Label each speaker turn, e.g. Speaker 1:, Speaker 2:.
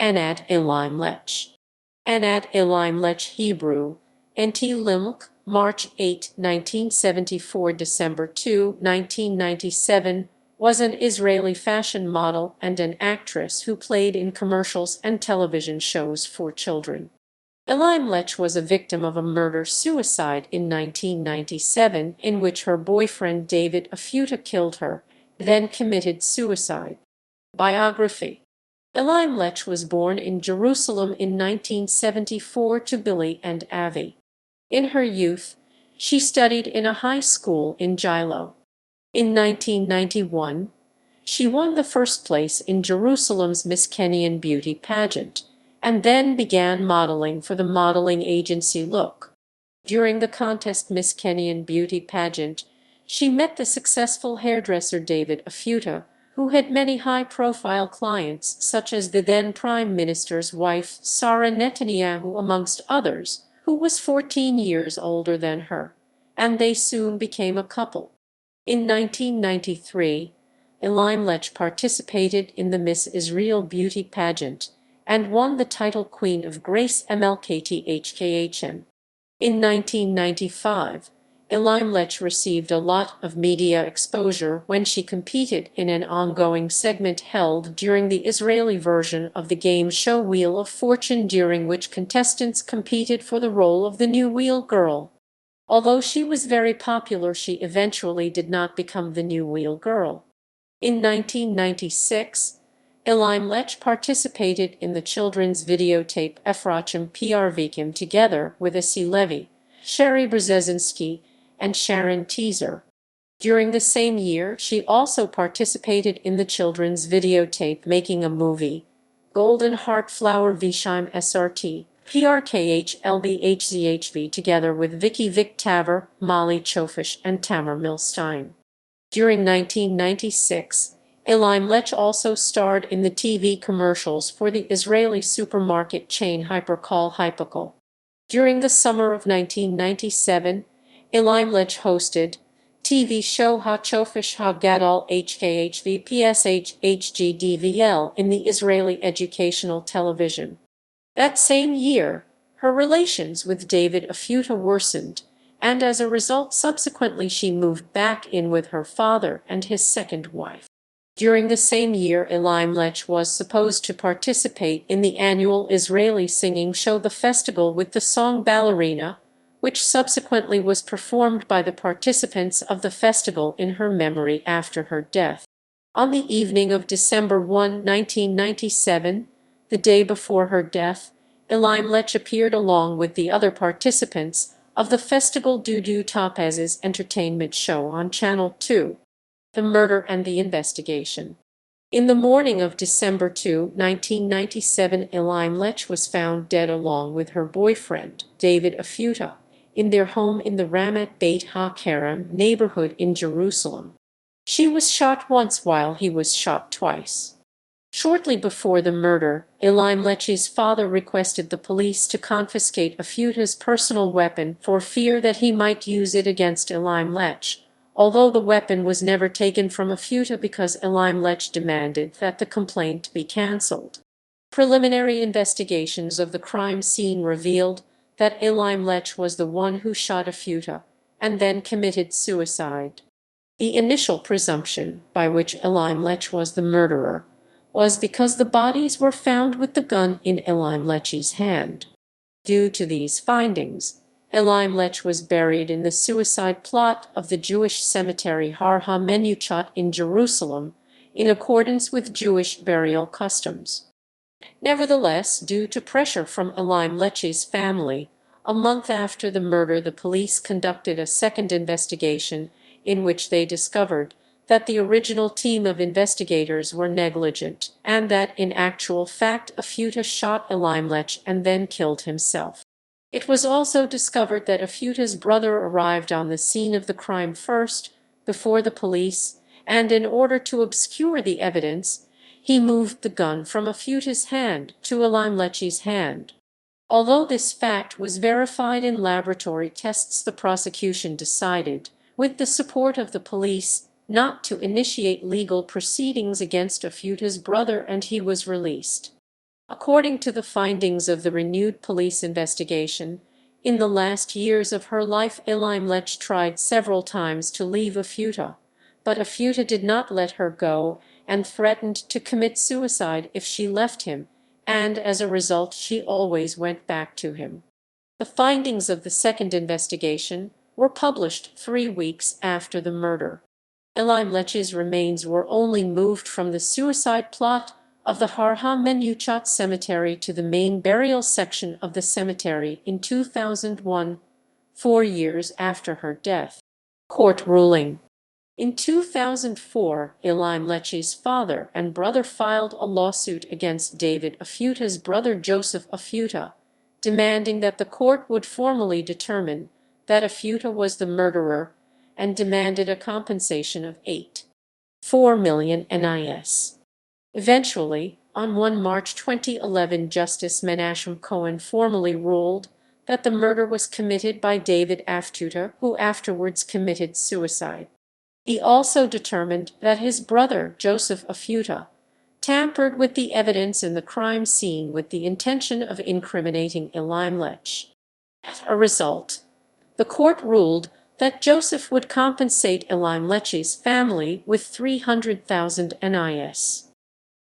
Speaker 1: Anat Elimelech. Anat Elimelech Hebrew, Anat Elimelech, March 8, 1974 – December 2, 1997, was an Israeli fashion model and an actress who played in commercials and television shows for children. Elimelech was a victim of a murder-suicide in 1997 in which her boyfriend David Afuta killed her, then committed suicide. Biography. Elimelech was born in Jerusalem in 1974 to Billy and Avi. In her youth, she studied in a high school in Gilo. In 1991, she won the first place in Jerusalem's Miss Kenyan beauty pageant, and then began modeling for the modeling agency Look. During the contest Miss Kenyan beauty pageant, she met the successful hairdresser David Afuta, who had many high-profile clients such as the then Prime Minister's wife Sarah Netanyahu amongst others, who was 14 years older than her, and they soon became a couple. In 1993, Elimelech participated in the Miss Israel beauty pageant and won the title Queen of Grace MLKTHKHM. In 1995, Elimelech received a lot of media exposure when she competed in an ongoing segment held during the Israeli version of the game show Wheel of Fortune, during which contestants competed for the role of the new Wheel Girl. Although she was very popular, she eventually did not become the new Wheel Girl. In 1996, Elimelech participated in the children's videotape Efrachim Prvikim together with Asi Levy, Sherry Brzezinski, and Sharon Teaser. During the same year, she also participated in the children's videotape Making a Movie, Golden Heart Flower Vishaim SRT, PRKHLBHZHV together with Vicky Vic Taver, Molly Chofish, and Tamar Milstein. During 1996, Elimelech also starred in the TV commercials for the Israeli supermarket chain Hypercall Hypercall. During the summer of 1997, Elimelech hosted TV show HaChofish HaGadol HKHV PSH HGDVL in the Israeli educational television. That same year, her relations with David Afuta worsened, and as a result subsequently she moved back in with her father and his second wife. During the same year, Elimelech was supposed to participate in the annual Israeli singing show The Festival with the song Ballerina, which subsequently was performed by the participants of the festival in her memory after her death. On the evening of December 1, 1997, the day before her death, Elimelech appeared along with the other participants of the festival Dudu Topaz's entertainment show on Channel 2. The Murder and the Investigation. In the morning of December 2, 1997, Elimelech was found dead along with her boyfriend, David Afuta, in their home in the Ramat Beit HaKerem neighborhood in Jerusalem. She was shot once while he was shot twice. Shortly before the murder, Elimelech's father requested the police to confiscate Afuta's personal weapon for fear that he might use it against Elimelech, although the weapon was never taken from Afuta because Elimelech demanded that the complaint be cancelled. Preliminary investigations of the crime scene revealed that Elimelech was the one who shot Afuta and then committed suicide. The initial presumption, by which Elimelech was the murderer, was because the bodies were found with the gun in Elimelech's hand. Due to these findings, Elimelech was buried in the suicide plot of the Jewish cemetery Har HaMenuchat in Jerusalem, in accordance with Jewish burial customs. Nevertheless, due to pressure from Elimelech's family, a month after the murder the police conducted a second investigation in which they discovered that the original team of investigators were negligent and that in actual fact Afuta shot Elimelech and then killed himself. It was also discovered that Afuta's brother arrived on the scene of the crime first, before the police, and in order to obscure the evidence, he moved the gun from Afuta's hand to Elimelech's hand. Although this fact was verified in laboratory tests, the prosecution decided, with the support of the police, not to initiate legal proceedings against Afuta's brother, and he was released. According to the findings of the renewed police investigation, in the last years of her life Elimelech tried several times to leave Afuta, but Afuta did not let her go and threatened to commit suicide if she left him, and as a result she always went back to him. The findings of the second investigation were published 3 weeks after the murder. Elimelech's remains were only moved from the suicide plot of the Har HaMenuchat cemetery to the main burial section of the cemetery in 2001, 4 years after her death. Court ruling. In 2004, Elimelech's father and brother filed a lawsuit against David Afuta's brother Joseph Afuta, demanding that the court would formally determine that Afuta was the murderer, and demanded a compensation of $8.4 million NIS. Eventually, on 1 March 2011, Justice Menachem Cohen formally ruled that the murder was committed by David Afuta, who afterwards committed suicide. He also determined that his brother, Joseph Afuta, tampered with the evidence in the crime scene with the intention of incriminating Elimelech. As a result, the court ruled that Joseph would compensate Elimelech's family with $300,000 NIS.